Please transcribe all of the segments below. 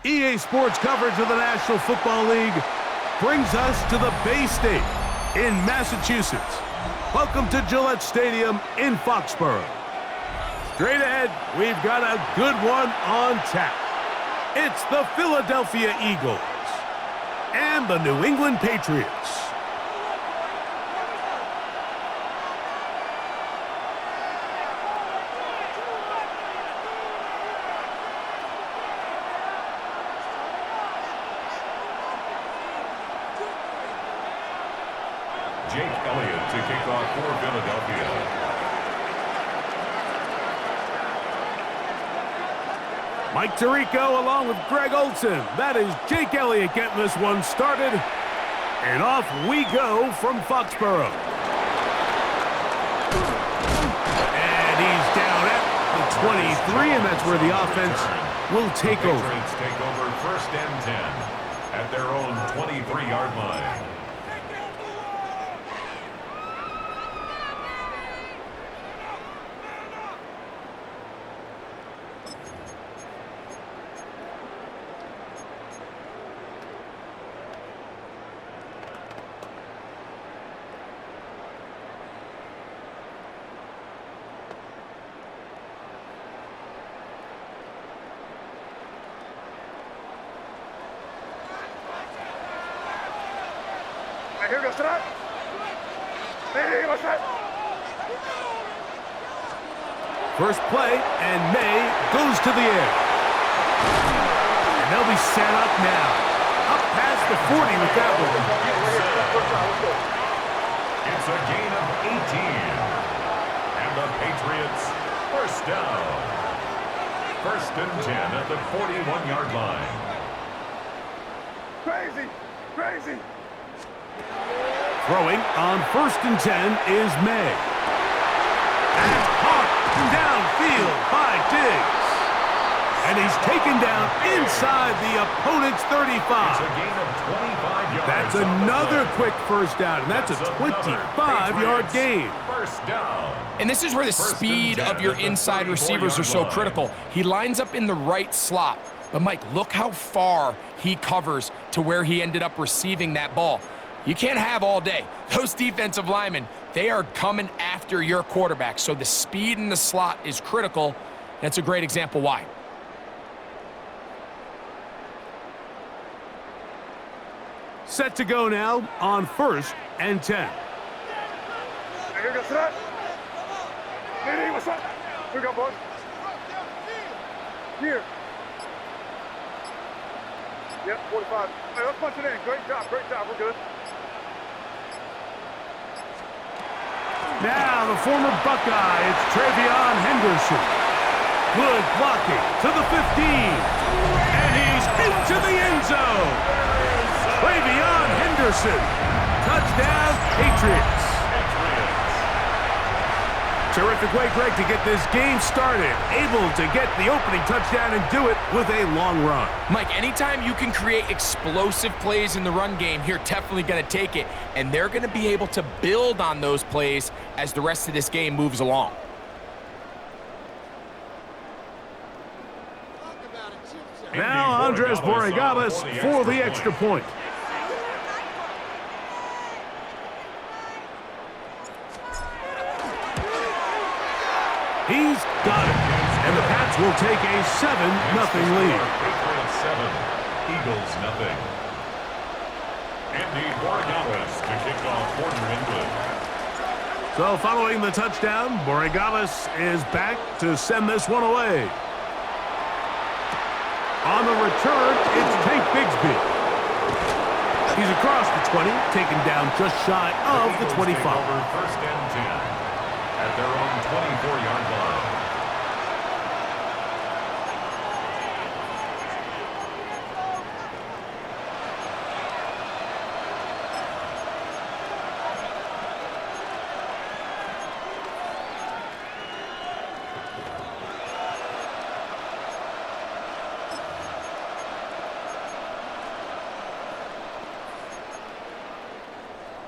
EA Sports coverage of the National Football League brings us to the Bay State in Massachusetts. Welcome to Gillette Stadium in Foxborough. Straight ahead, we've got a good one on tap. It's the Philadelphia Eagles and the New England Patriots. Jake Elliott to kick off for Philadelphia. Mike Tirico along with Greg Olsen. That is Jake Elliott getting this one started. And off we go from Foxborough. And he's down at the 23, and that's where the offense will take over. Patriots take over 1st and 10 at their own 23-yard line. Here goes tonight. Hey, what's that? First play, and May goes to the air. And they'll be set up now. Up past the 40 with that one. It's a gain of 18. And the Patriots first down. 1st and 10 at the 41-yard line. Crazy, crazy. Throwing on 1st and 10 is May. And caught downfield by Diggs. And he's taken down inside the opponent's 35. It's a gain of 25 yards. That's another quick first down, and that's a 25-yard gain. First down. And this is where the speed of your inside receivers are so critical. He lines up in the right slot. But, Mike, look how far he covers to where he ended up receiving that ball. You can't have all day. Those defensive linemen, they are coming after your quarterback. So the speed in the slot is critical. That's a great example why. Set to go now on 1st and 10. Here goes tonight. Hey, what's up? Here we go, boys. Here. Yep, 45. Hey, let's punch it in. Great job, we're good. Now the former Buckeye, it's Travion Henderson. Good blocking to the 15. And he's into the end zone. Travion Henderson. Touchdown, Patriots. Terrific way, Greg, to get this game started. Able to get the opening touchdown and do it with a long run. Mike, anytime you can create explosive plays in the run game, you're definitely going to take it. And they're going to be able to build on those plays as the rest of this game moves along. Now Andres Borregales for the extra point. He's got it. And the Pats will take a 7-0 lead. Patriots 7, Eagles 0. Andy Borregales to kick off for New England. So following the touchdown, Borregales is back to send this one away. On the return, it's Tank Bigsby. He's across the 20, taken down just shy of the 25. 1st and 10 at their own 24-yard line.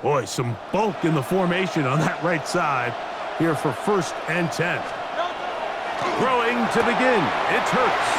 Boy, some bulk in the formation on that right side here for 1st and 10. Throwing to begin. It's Hurts.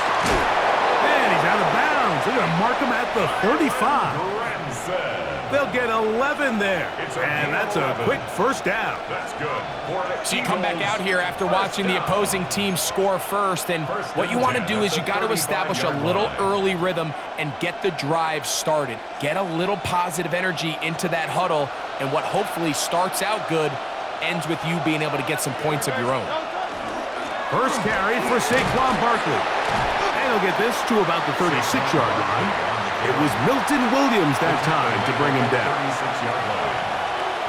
And he's out of bounds. They're going to mark him at the 35. Granson. They'll get 11 there. And that's a quick first down. That's good. So you come back out here after watching the opposing team score first, and what you want to do is you got to establish a little early rhythm and get the drive started. Get a little positive energy into that huddle, and what hopefully starts out good ends with you being able to get some points of your own. First carry for Saquon Barkley. And he'll get this to about the 36-yard line. It was Milton Williams that time to bring him down. 36-yard line.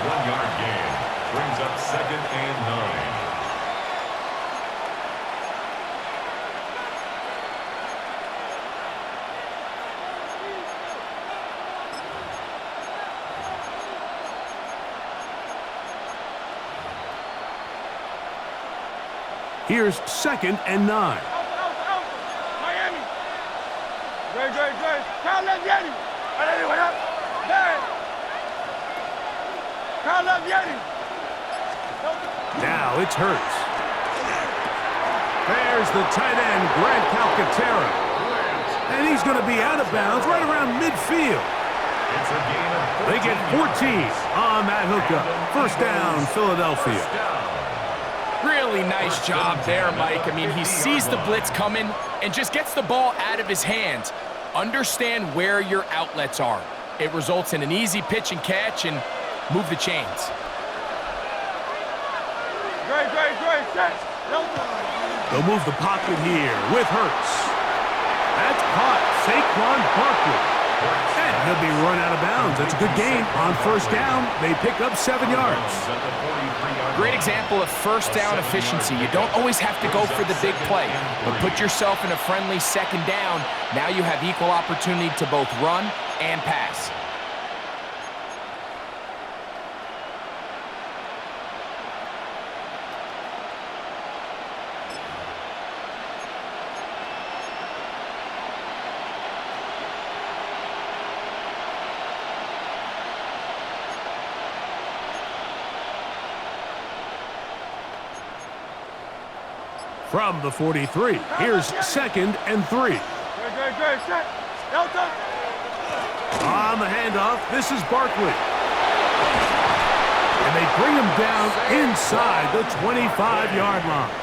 1-yard gain. Brings up 2nd and 9. Here's 2nd and 9. Miami. Great. Kyle Leviani. What up? There. Kyle Leviani. Now it's Hurts. There's the tight end, Grant Calcaterra. And he's going to be out of bounds right around midfield. It's a gain of 14. They get 14 on that hookup. First down, Philadelphia. Really nice job there, Mike. I mean, he sees the blitz coming and just gets the ball out of his hands. Understand where your outlets are. It results in an easy pitch and catch and move the chains. Great. Set. They'll move the pocket here with Hurts. That's caught. Saquon Barkley. And he'll be run out of bounds. That's a good gain on first down. They pick up 7 yards. Great example of first down efficiency. You don't always have to go for the big play, but put yourself in a friendly second down. Now you have equal opportunity to both run and pass. From the 43, here's 2nd and 3. Great. Set. Delta. On the handoff, this is Barkley. And they bring him down inside the 25-yard line.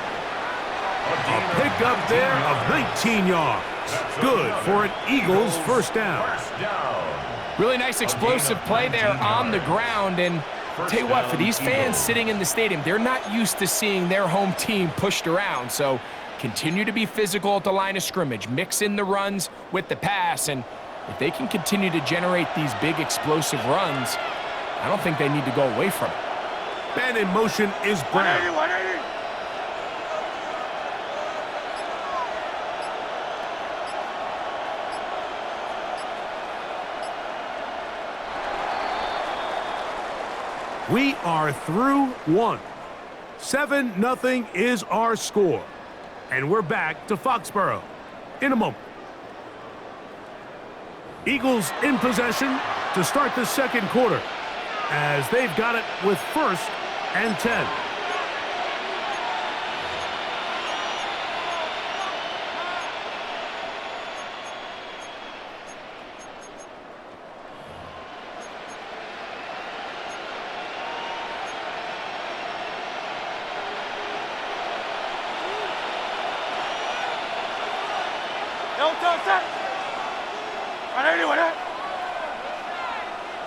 A pickup there of 19 yards. Good for an Eagles first down. Really nice explosive play there on the ground, and tell you what, for these fans sitting in the stadium, they're not used to seeing their home team pushed around, so continue to be physical at the line of scrimmage, mix in the runs with the pass, and if they can continue to generate these big explosive runs, I don't think they need to go away from it. Man in motion is Brown. 180. We are through one. 7-0 is our score. And we're back to Foxborough in a moment. Eagles in possession to start the second quarter as they've got it with 1st and 10. Delta. Set. 180. What up?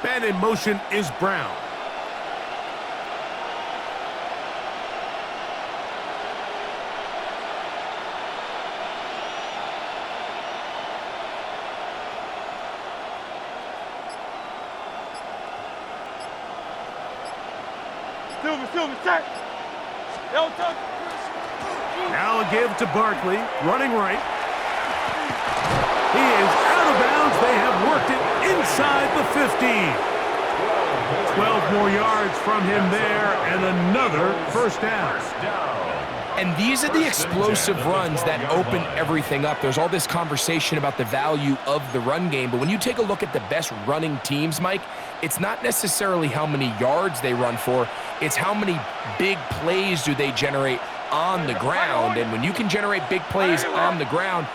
Man in motion is Brown. Silver. Set. Delta. Now a give to Barkley, running right. He is out of bounds. They have worked it inside the 15. 12 more yards from him there, and another first down. And these are the explosive runs that open everything up. There's all this conversation about the value of the run game, but when you take a look at the best running teams, Mike, it's not necessarily how many yards they run for, it's how many big plays do they generate on the ground. And when you can generate big plays on the ground,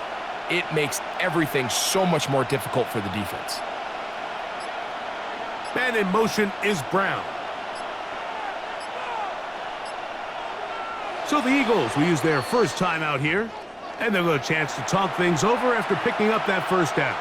it makes everything so much more difficult for the defense. Man in motion is Brown. So the Eagles will use their first timeout here, and they'll get a chance to talk things over after picking up that first down.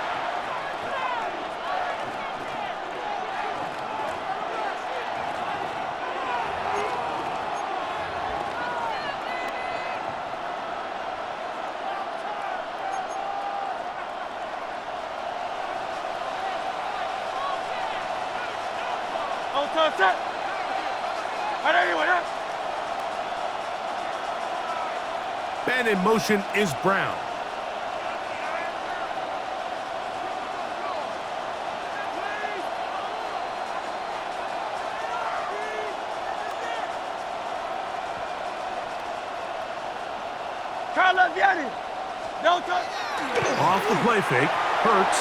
Man in motion is Brown. Off the play fake. Hurts.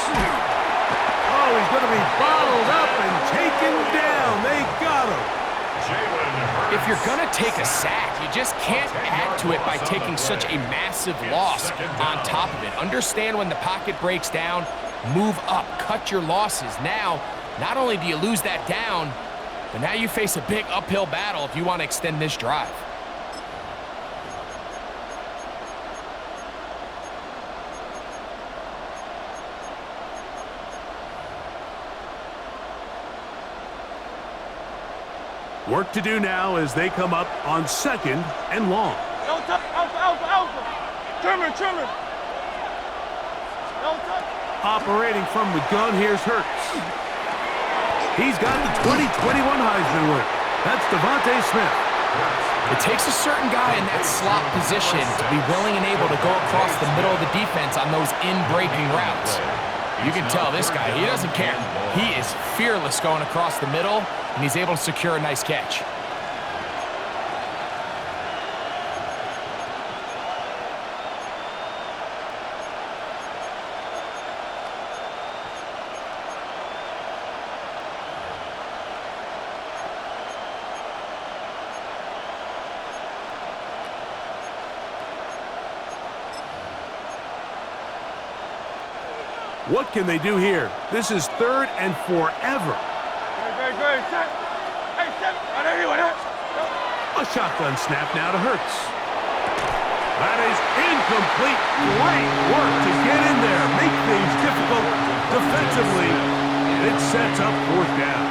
Oh, he's going to be bottled up and taken down. They got him. If you're going to take a sack, you just can't add to it by taking such a massive loss on top of it. Understand when the pocket breaks down, move up, cut your losses. Now, not only do you lose that down, but now you face a big uphill battle if you want to extend this drive. Work to do now as they come up on 2nd and long. Alpha. Trimmer. Operating from the gun, here's Hurts. He's got the 2021 Heisman winner. That's Devontae Smith. It takes a certain guy in that slot position to be willing and able to go across the middle of the defense on those in-breaking routes. You can tell this guy, he doesn't care. He is fearless going across the middle, and he's able to secure a nice catch. What can they do here? This is 3rd and forever. A shotgun snap now to Hurts. That is incomplete. Great work to get in there, make things difficult defensively, and it sets up 4th down.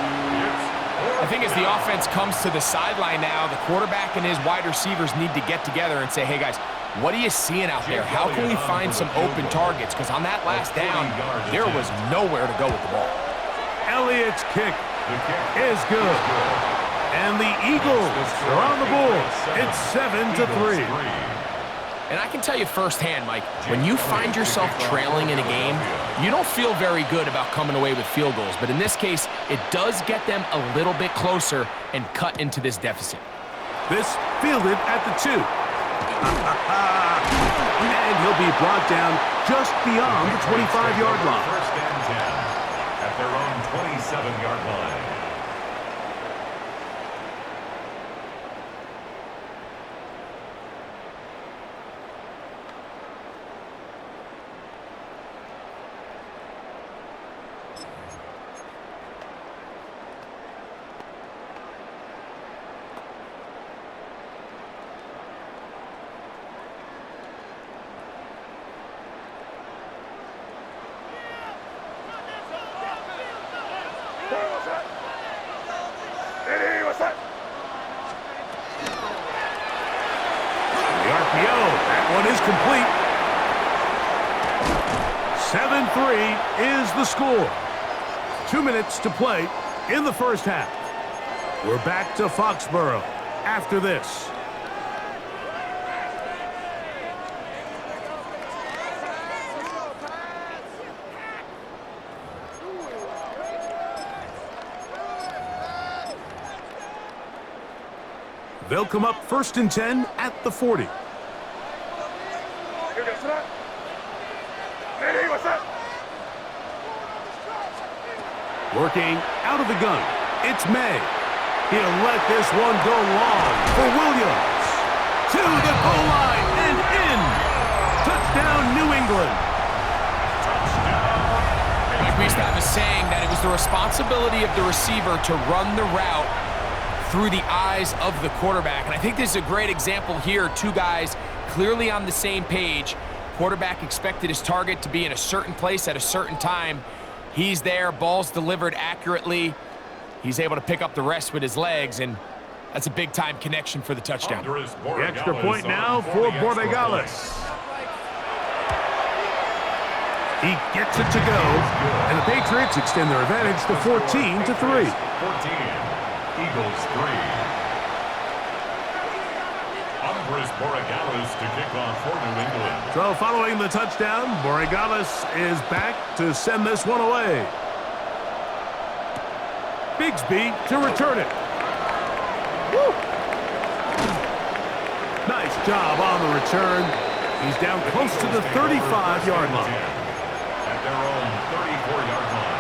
I think as the offense comes to the sideline now, the quarterback and his wide receivers need to get together and say, hey guys, what are you seeing out there? How can we find some open targets? Because on that last down, there was nowhere to go with the ball. Elliott's kick is good. And the Eagles are on the board. It's 7-3. And I can tell you firsthand, Mike, when you find yourself trailing in a game, you don't feel very good about coming away with field goals. But in this case, it does get them a little bit closer and cut into this deficit. This fielded at the 2. And he'll be brought down just beyond the 25-yard line. 1st and 10 at their own 27-yard line. The RPO, that one is complete. 7-3 is the score. 2 minutes to play in the first half. We're back to Foxborough after this. They'll come up 1st and 10 at the 40. Working out of the gun, it's May. He'll let this one go long for Williams. To the goal line and in. Touchdown, New England. was the responsibility of the receiver to run the route through the eyes of the quarterback. And I think this is a great example here. Two guys clearly on the same page. Quarterback expected his target to be in a certain place at a certain time. He's there, ball's delivered accurately. He's able to pick up the rest with his legs, and that's a big-time connection for the touchdown. The extra point now for Borregales. He gets it to go, and the Patriots extend their advantage to 14-3. 14, Eagles 3. Andres Borregales to kick off for New England. So following the touchdown, Borregales is back to send this one away. Bigsby to return it. Woo! Nice job on the return. He's down close to the 35-yard line. At their own 34-yard line.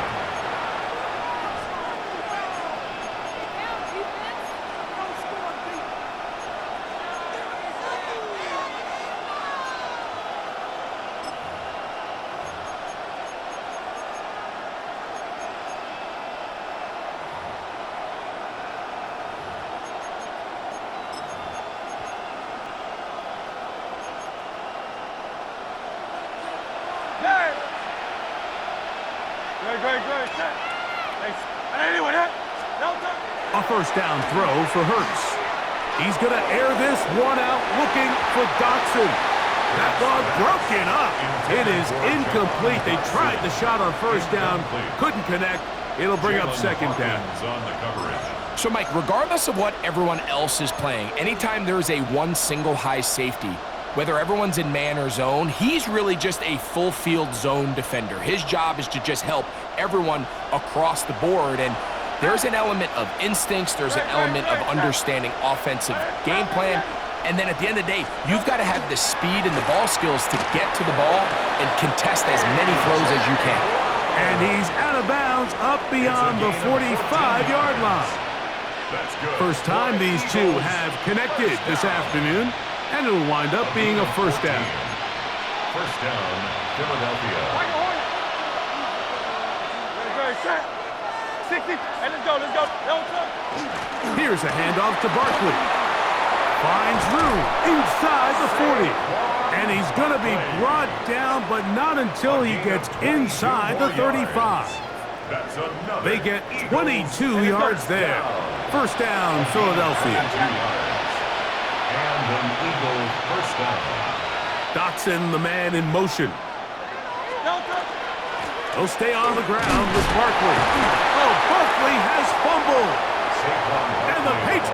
A first down throw for Hurts. He's going to air this one out, looking for Dotson. That ball broken up. It is incomplete. They tried the shot on first down, couldn't connect. It'll bring up second down. So, Mike, regardless of what everyone else is playing, anytime there's a one single high safety, whether everyone's in man or zone, he's really just a full field zone defender. His job is to just help everyone across the board. And there's an element of instincts, there's an element of understanding offensive game plan, and then at the end of the day, you've got to have the speed and the ball skills to get to the ball and contest as many throws as you can. And he's out of bounds up beyond the 45-yard line. First time these two have connected this afternoon, and it'll wind up being a first down. First down, Philadelphia. 60, and let's go. Here's a handoff to Barkley. Finds room inside the 40. And he's going to be brought down, but not until he gets inside the 35. They get 22 yards there. First down, Philadelphia. And an Eagle first down. Dotson, the man in motion. He'll stay on the ground with Barkley. Oh, Barkley has fumbled. And the Patriots.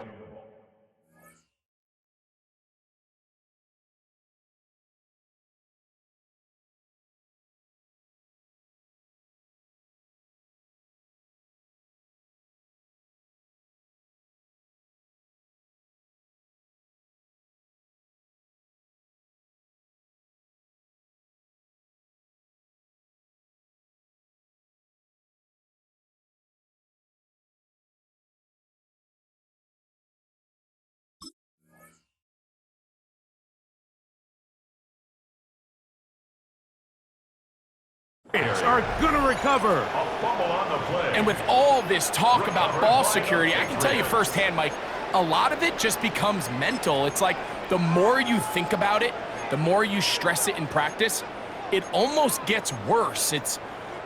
Are going to recover. A fumble on the play. And with all this talk about ball security, I can tell you firsthand, Mike, a lot of it just becomes mental. It's like the more you think about it, the more you stress it in practice, it almost gets worse. It's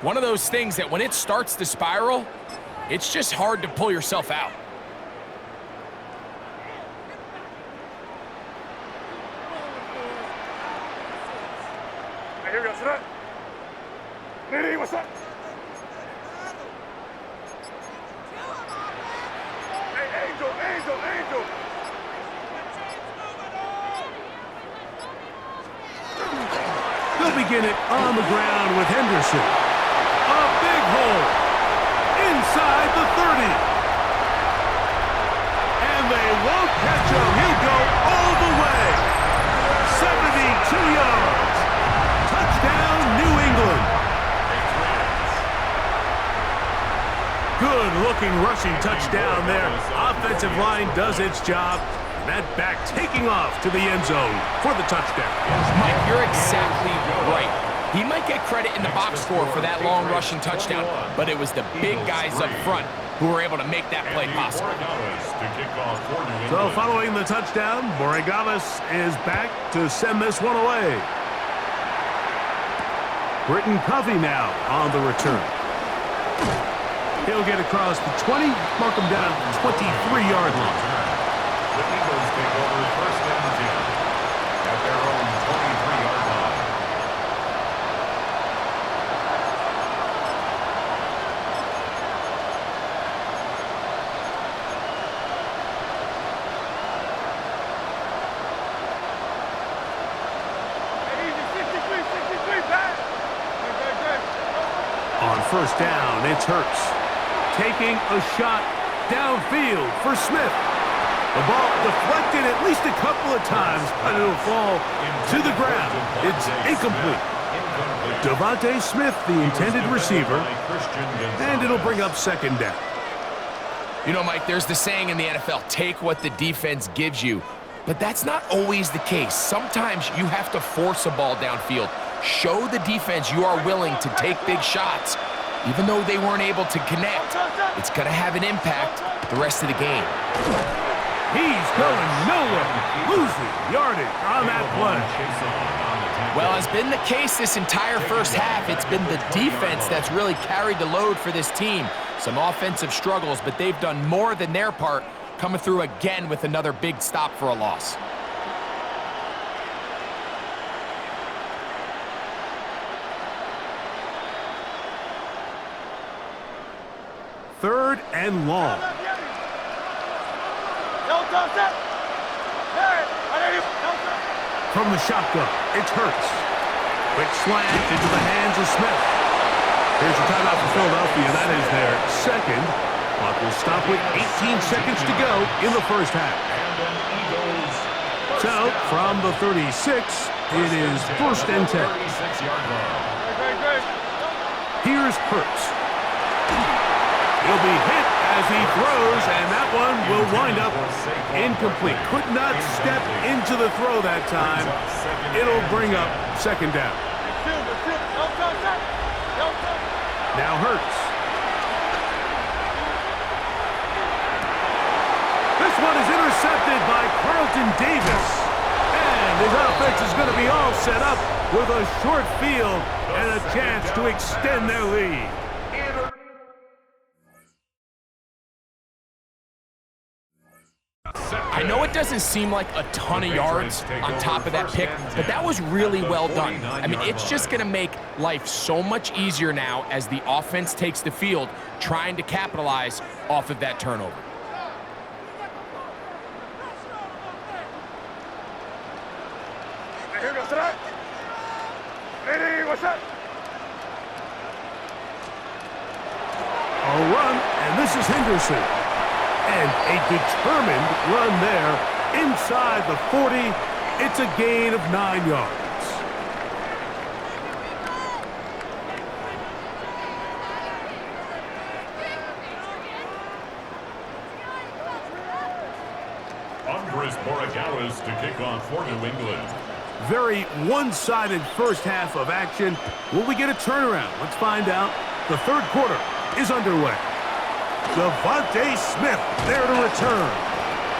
one of those things that when it starts to spiral, it's just hard to pull yourself out. Here we go, sit. Nitty, what's up? Hey, Angel. They'll begin it on the ground with Henderson. A big hole inside the 30. And they won't catch him. He'll go all the way. 72 yards. Touchdown, New England. Good-looking rushing touchdown there. Offensive line does its job. That back taking off to the end zone for the touchdown. Mike, you're exactly right. He might get credit in the box score for that long rushing touchdown, but it was the big guys up front who were able to make that play possible. So following the touchdown, Borregales is back to send this one away. Britton Covey now on the return. He'll get across the 20, mark him down at the 23-yard line. The Eagles take over first and 10 at their own 23-yard line. On first down, it's Hurts. Taking a shot downfield for Smith. The ball deflected at least a couple of times, but it'll fall to the ground. It's incomplete. Devontae Smith, the intended receiver, and it'll bring up second down. You know, Mike, there's the saying in the NFL, take what the defense gives you. But that's not always the case. Sometimes you have to force a ball downfield. Show the defense you are willing to take big shots. Even though they weren't able to connect, it's going to have an impact the rest of the game. He's going nowhere, losing yardage on that play. Well, has been the case this entire first half. It's been the defense that's really carried the load for this team. Some offensive struggles, but they've done more than their part, coming through again with another big stop for a loss. Third and long. From the shotgun, it's Hurts. Quick slant into the hands of Smith. Here's a timeout for Philadelphia. That is their second. Clock will stop with 18 seconds to go in the first half. So, from the 36, it is first and 10. Here's Hurts. He'll be hit as he throws, and that one will wind up incomplete. Could not step into the throw that time. It'll bring up second down. Now Hurts. This one is intercepted by Carlton Davis. And his offense is going to be all set up with a short field and a chance to extend their lead. I know it doesn't seem like a ton of yards on top of that pick, but that was really well done. I mean, it's just going to make life so much easier now as the offense takes the field, trying to capitalize off of that turnover. A run, and this is Henderson. And a determined run there inside the 40. It's a gain of 9 yards. Andres Borregales to kick off for New England. Very one-sided first half of action. Will we get a turnaround? Let's find out. The third quarter is underway. Devontae Smith there to return.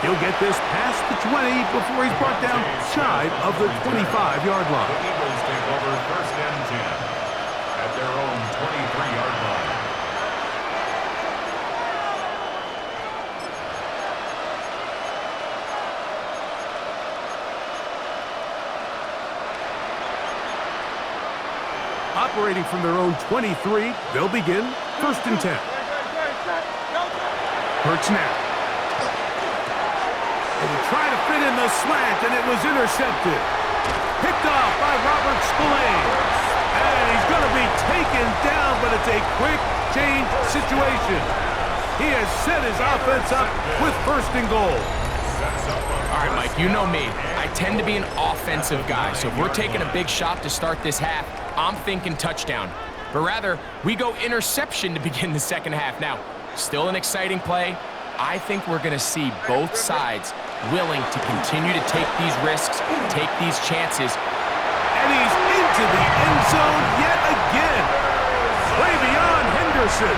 He'll get this past the 20 before he's brought down shy of the 25-yard line. The Eagles take over first and 10 at their own 23-yard line. Operating from their own 23, they'll begin first and 10. Hurts now. And he tried to fit in the slant, and it was intercepted. Picked off by Robert Spillane. And he's going to be taken down, but it's a quick change situation. He has set his offense up with first and goal. All right, Mike, you know me. I tend to be an offensive guy, so if we're taking a big shot to start this half, I'm thinking touchdown. But rather, we go interception to begin the second half. Now, still an exciting play. I think we're going to see both sides willing to continue to take these risks, take these chances. And he's into the end zone yet again. Way beyond Henderson.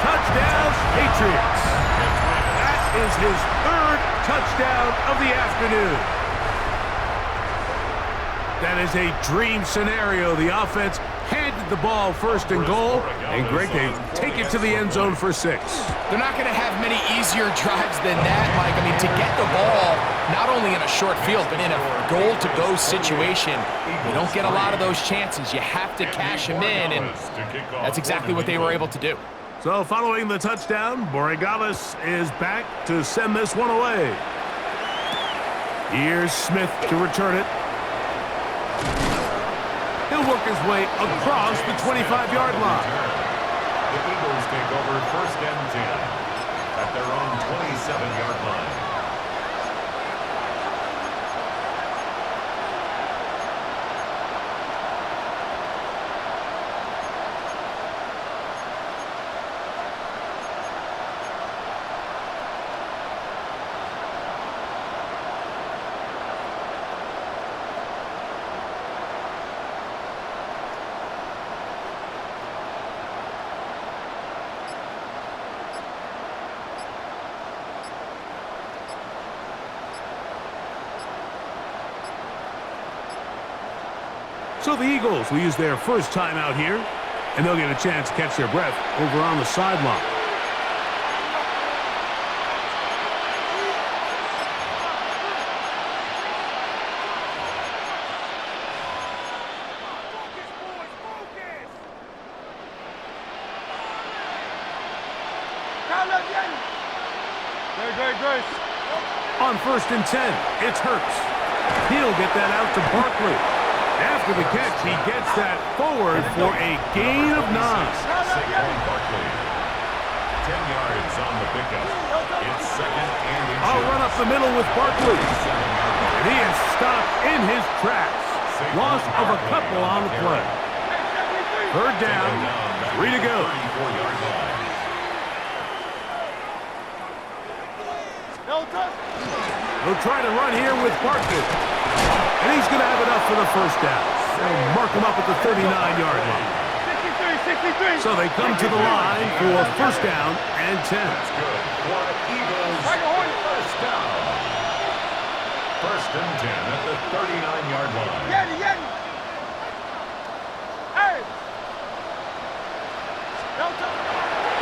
Touchdown, Patriots. That is his third touchdown of the afternoon. That is a dream scenario. The offense handed the ball first and goal, and Greg, they take it to the end zone for 6. They're not going to have many easier drives than that, Mike. I mean, to get the ball, not only in a short field, but in a goal-to-go situation, you don't get a lot of those chances. You have to cash them in, and that's exactly what they were able to do. So following the touchdown, Borregales is back to send this one away. Here's Smith to return it. He'll work his way across the 25-yard line. The Eagles take over 1st and 10 at their own 27-yard line. So the Eagles will use their first time out here, and they'll get a chance to catch their breath over on the sideline. On 1st and 10, it's Hurts. He'll get that out to Barkley. After the catch, he gets that forward for a gain of 9. Saquon Barkley. 10 yards on the pickup. It's 2nd and inches. I'll run up the middle with Barkley. And he is stopped in his tracks. Loss of a couple on the play. 3rd down, 3 to go. 34-yard line. He'll try to run here with Barkley. And he's going to have enough for the 1st down. They'll mark him up at the 39-yard line. 63. So they come to the line for 1st down and 10. That's good for Eagles. 1st down. 1st and 10 at the 39-yard line. Hey!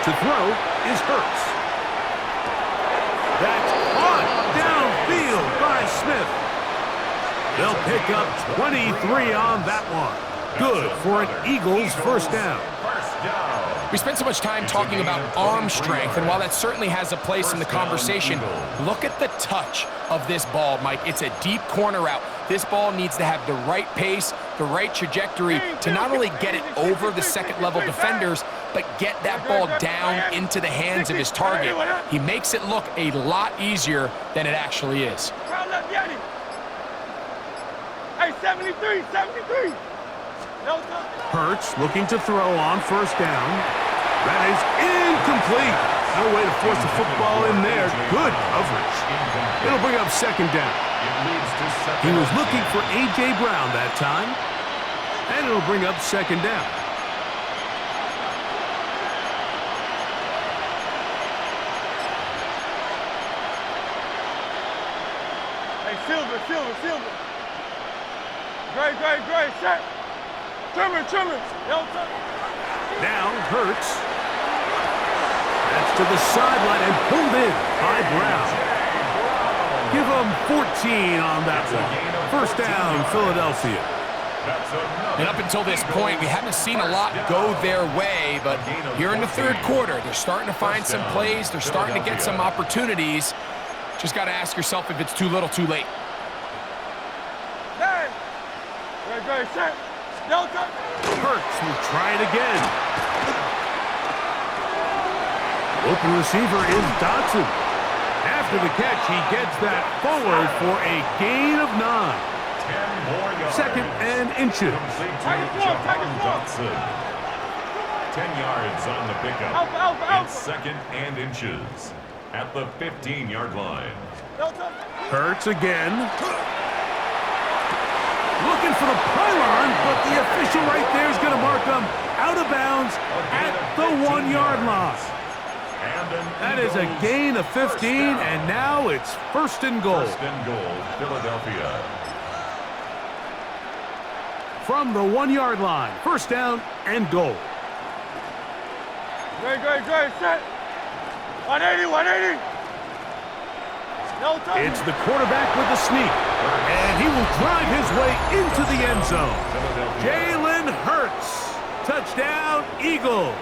To throw is Hurts. That's caught downfield by Smith. They'll pick up 23 on that one. Good for an Eagles 1st down. We spent so much time talking about arm strength, and while that certainly has a place in the conversation, look at the touch of this ball, Mike. It's a deep corner route. This ball needs to have the right pace, the right trajectory to not only get it over the second-level defenders, but get that ball down into the hands of his target. He makes it look a lot easier than it actually is. Hey, 73. Hurts looking to throw on 1st down. That is incomplete. No way to force the football in there. Good coverage. It'll bring up 2nd down. He was looking for A.J. Brown that time. And it'll bring up 2nd down. Hey, Silver. Great, set. Trimmer. Now Hurts. That's to the sideline and pulled in by Brown. Give him 14 on that one. 1st down, Philadelphia. And up until this point, we haven't seen a lot go their way, but here in the 3rd quarter, they're starting to find some plays. They're starting to get some opportunities. Just got to ask yourself if it's too little, too late. Great, set. Hurts will try it again. Open receiver is Dotson. After the catch, he gets that forward for a gain of 9. 10 more yards. 2nd and inches. Dotson. 10 yards on the pickup. Alpha. It's 2nd and inches at the 15-yard line. Hurts again. Looking looking for the pylon, but the official right there is going to mark him out of bounds at the 1-yard line. That is a gain of 15, and now it's first and goal. First and goal, Philadelphia. From the 1-yard line, first down and goal. Great, set. 180, 180. No time. It's the quarterback with the sneak, and he will drive his way into the end zone. Jalen Hurts, touchdown, Eagles.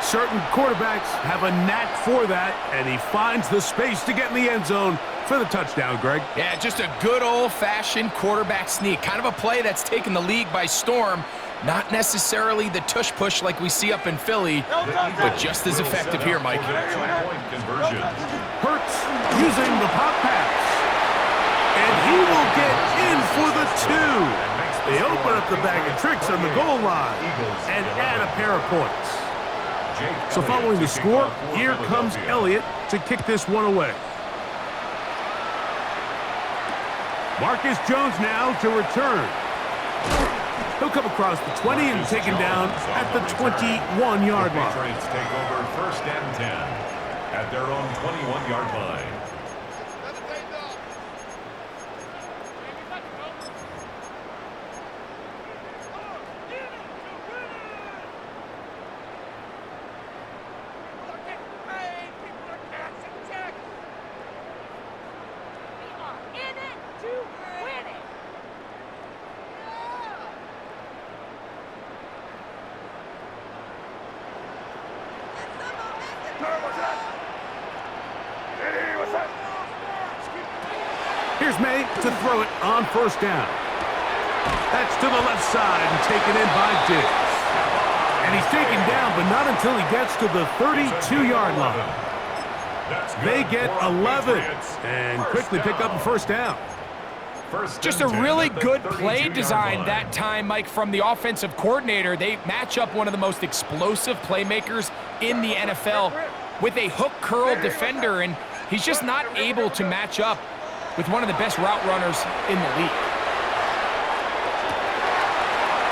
Certain quarterbacks have a knack for that, and he finds the space to get in the end zone for the touchdown, Greg. Yeah, just a good old-fashioned quarterback sneak. Kind of a play that's taken the league by storm. Not necessarily the tush-push like we see up in Philly, but just as effective here, Mike. Two-point conversion. Hurts using the pop pass, and he will get in for the 2. They open up the bag of tricks on the goal line and add a pair of points. So following the score, here comes Elliott to kick this one away. Marcus Jones now to return. He'll come across the 20 and taken down at the 21-yard line. The Patriots take over first and 10 at their own 21-yard line. Here's May to throw it on first down. That's to the left side and taken in by Diggs. And he's taken down, but not until he gets to the 32-yard line. They get 11 and quickly pick up a first down. Just a really good play design that time, Mike, from the offensive coordinator. They match up one of the most explosive playmakers in the NFL with a hook curl defender, and he's just not able to match up with one of the best route runners in the league.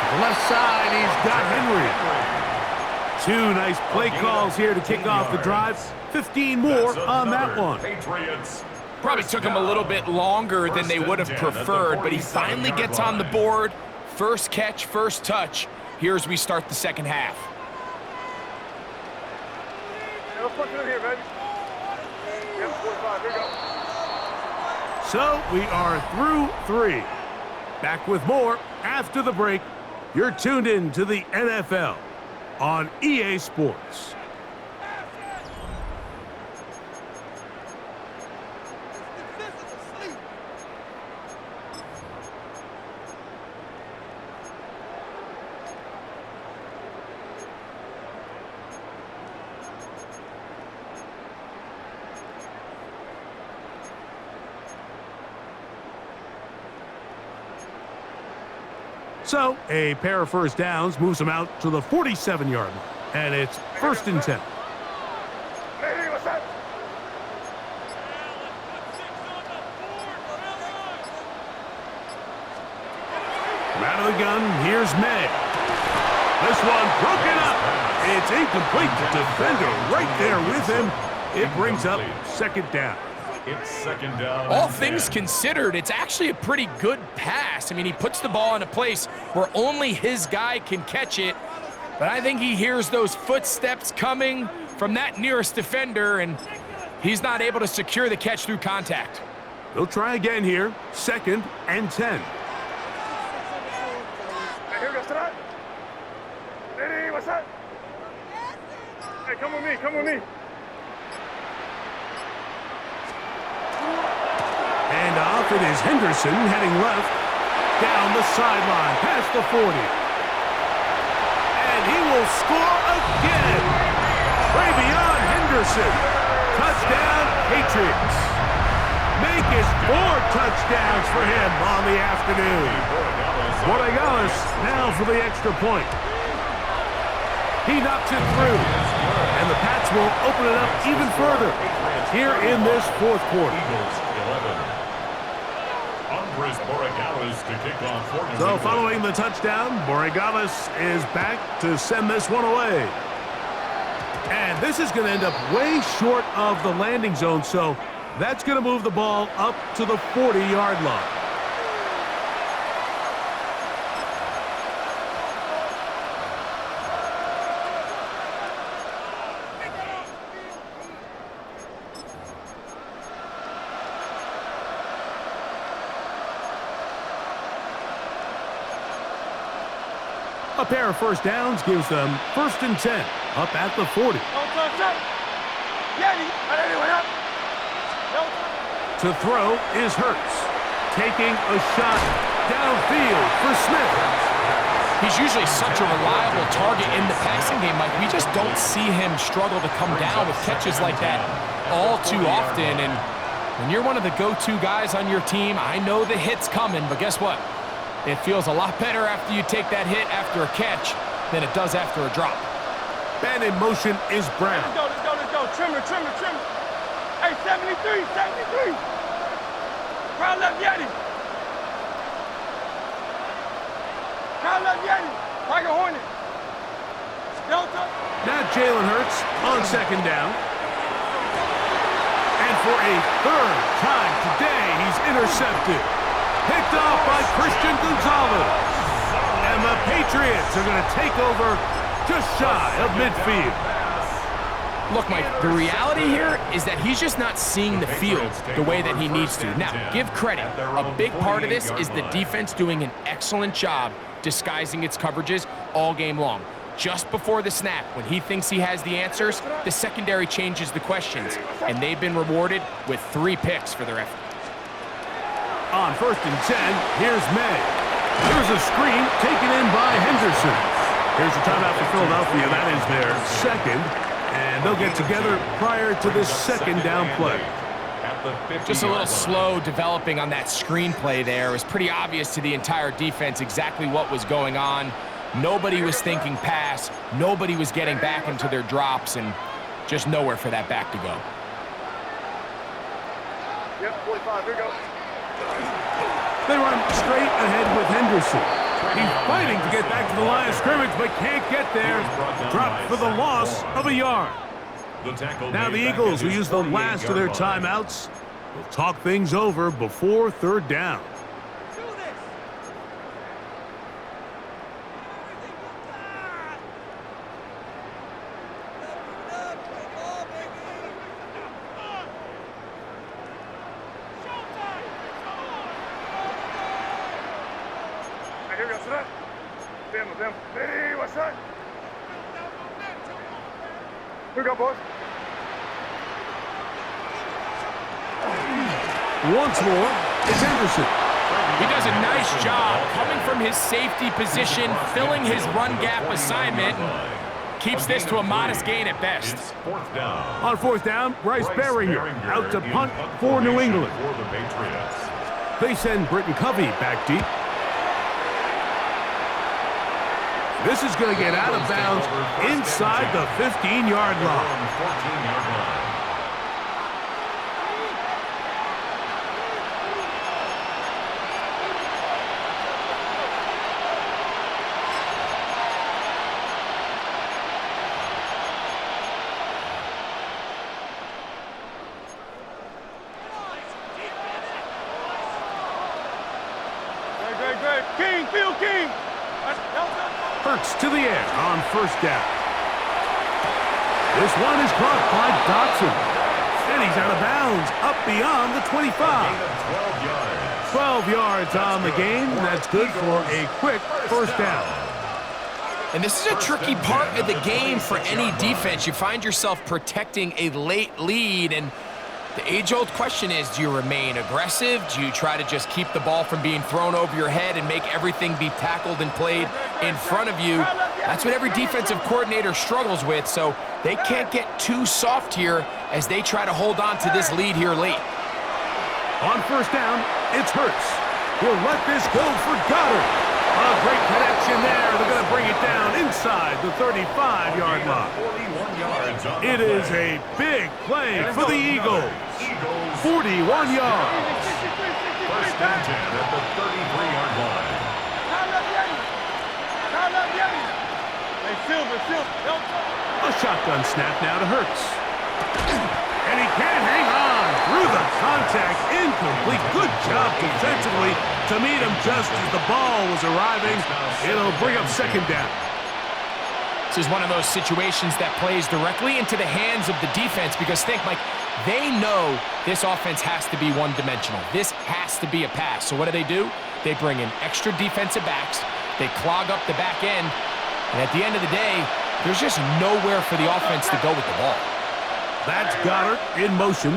The left side, he's got Henry. 2 nice play calls here to kick off the drive. 15 more on that one. Probably took him a little bit longer than they would have preferred, but he finally gets on the board. First catch, first touch. Here as we start the second half. Let's put it in here, baby. Yep, 45, here we go. So we are through 3. Back with more after the break. You're tuned in to the NFL on EA Sports. So, a pair of first downs moves them out to the 47-yard line. And it's first and 10. Hey, what's up? From out of the gun, here's May. This one broken up. It's incomplete. The defender right there with him. It brings up second down. It's second down. All things considered, it's actually a pretty good pass. I mean, he puts the ball in a place where only his guy can catch it. But I think he hears those footsteps coming from that nearest defender, and he's not able to secure the catch through contact. They'll try again here. Second and 10. Hey, here we go, Sadat. Hey, what's up? Hey, come with me, come with me. And off it is Henderson heading left. Down the sideline, past the 40. And he will score again. Travion Henderson. Touchdown, Patriots. Make it 4 touchdowns for him on the afternoon. Borregales now for the extra point. He knocks it through. And the Pats will open it up even further here in this fourth quarter. Chris Borregales to kick off for New So England. following the touchdown, Borregales is back to send this one away. And this is going to end up way short of the landing zone, so that's going to move the ball up to the 40-yard line. A pair of first downs gives them 1st and 10, up at the 40. To throw is Hurts, taking a shot downfield for Smith. He's usually such a reliable target in the passing game, Mike. We just don't see him struggle to come down with catches like that all too often. And when you're one of the go-to guys on your team, I know the hit's coming, but guess what? It feels a lot better after you take that hit after a catch than it does after a drop. And in motion is Brown. Let's go. Trimmer. Hey, 73. Crowd left Yeti. Tiger Hornet. Delta. Now Jalen Hurts on 2nd down. And for a 3rd time today, he's intercepted. Picked off by Christian Gonzalez. And the Patriots are going to take over just shy of midfield. Look, Mike, the reality here is that he's just not seeing the field the way that he needs to. Now, give credit. A big part of this is the defense doing an excellent job disguising its coverages all game long. Just before the snap, when he thinks he has the answers, the secondary changes the questions, and they've been rewarded with 3 picks for their effort. On 1st and 10, here's May. Here's a screen taken in by Henderson. Here's a timeout for Philadelphia. That is their 2nd. And they'll get together prior to this 2nd down play. Just a little slow developing on that screenplay there. It was pretty obvious to the entire defense exactly what was going on. Nobody was thinking pass. Nobody was getting back into their drops, and just nowhere for that back to go. Yep, 45. Here we go. They run straight ahead with Henderson. He's fighting to get back to the line of scrimmage, but can't get there. Dropped for the loss of a yard. Now the Eagles, who use the last of their timeouts, will talk things over before 3rd down. Here we go, sit up. Them. Hey, what's that? Here we go, boys. Once more, it's Henderson. He does a nice job coming from his safety position, filling his run gap assignment, and keeps this to a modest gain at best. On 4th down, Bryce Baringer out to punt for New England. They send Britton Covey back deep. This is going to get out of bounds inside the 15-yard line. Great. King, Field King. Hurts to the air on 1st down. This one is caught by Dotson. And he's out of bounds, up beyond the 25. 12 yards on the game. That's good for a quick 1st down. And this is a tricky part of the game for any defense. You find yourself protecting a late lead, and the age-old question is, do you remain aggressive? Do you try to just keep the ball from being thrown over your head and make everything be tackled and played in front of you? That's what every defensive coordinator struggles with, so they can't get too soft here as they try to hold on to this lead here late. On 1st down, it's Hurts. He'll let this go for Goddard. A great connection there. They're going to bring it down inside the 35-yard line. It is a big play for the Eagles. 41 yards. and 10 at the 33-yard line. A shotgun snap now to Hurts. And he can't hang on through the contact. Incomplete. Good job defensively to meet him just as the ball was arriving. It'll bring up second down. This is one of those situations that plays directly into the hands of the defense because think, Mike, they know this offense has to be one-dimensional. This has to be a pass. So what do? They bring in extra defensive backs. They clog up the back end. And at the end of the day, there's just nowhere for the offense to go with the ball. That's Goddard in motion.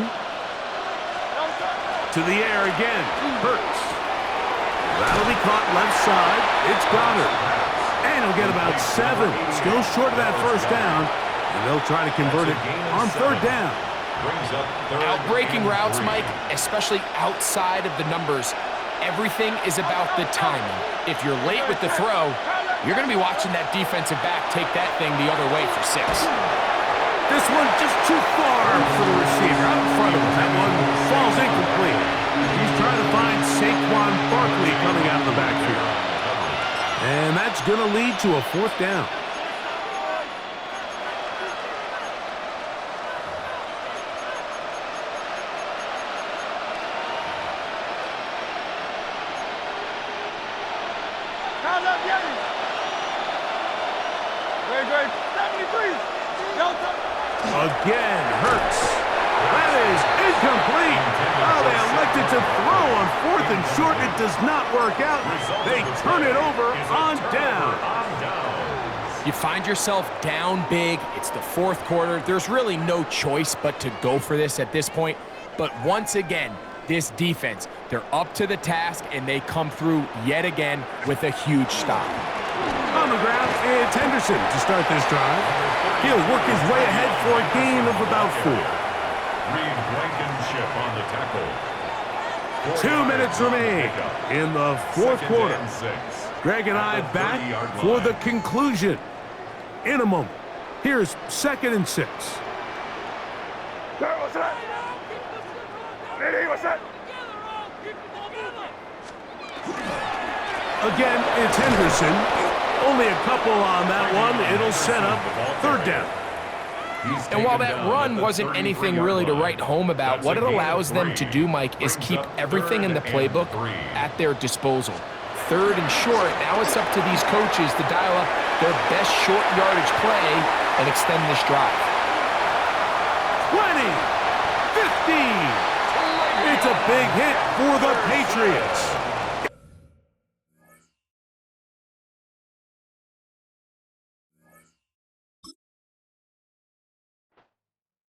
To the air again. Hurts. That'll be caught left side. It's Goddard. And he'll get about 7. Still short of that first down. And they'll try to convert it on third down. Out-breaking routes, Mike, especially outside of the numbers, everything is about the timing. If you're late with the throw, you're going to be watching that defensive back take that thing the other way for 6. This one just too far for the receiver out in front of him. That one falls incomplete. He's trying to find Saquon Barkley coming out of the backfield. And that's going to lead to a fourth down. Again, Hurts. That is incomplete. Oh, they elected to throw on 4th and short. It does not work out. They turn it over on down. You find yourself down big. It's the 4th quarter. There's really no choice but to go for this at this point. But once again, this defense, they're up to the task, and they come through yet again with a huge stop. On the ground, it's Henderson to start this drive. He'll work his way ahead for a gain of about 4. Reed Blankenship on the tackle. 2 minutes remain in the 4th quarter. Greg and I back for the conclusion in a moment. Here's 2nd and 6. Again, it's Henderson. Only a couple on that one. It'll set up third down. And while that run wasn't anything really to write home about, what it allows them to do, Mike, is keep everything in the playbook at their disposal. 3rd and short, now it's up to these coaches to dial up their best short yardage play and extend this drive. 20, 15. It's a big hit for the Patriots.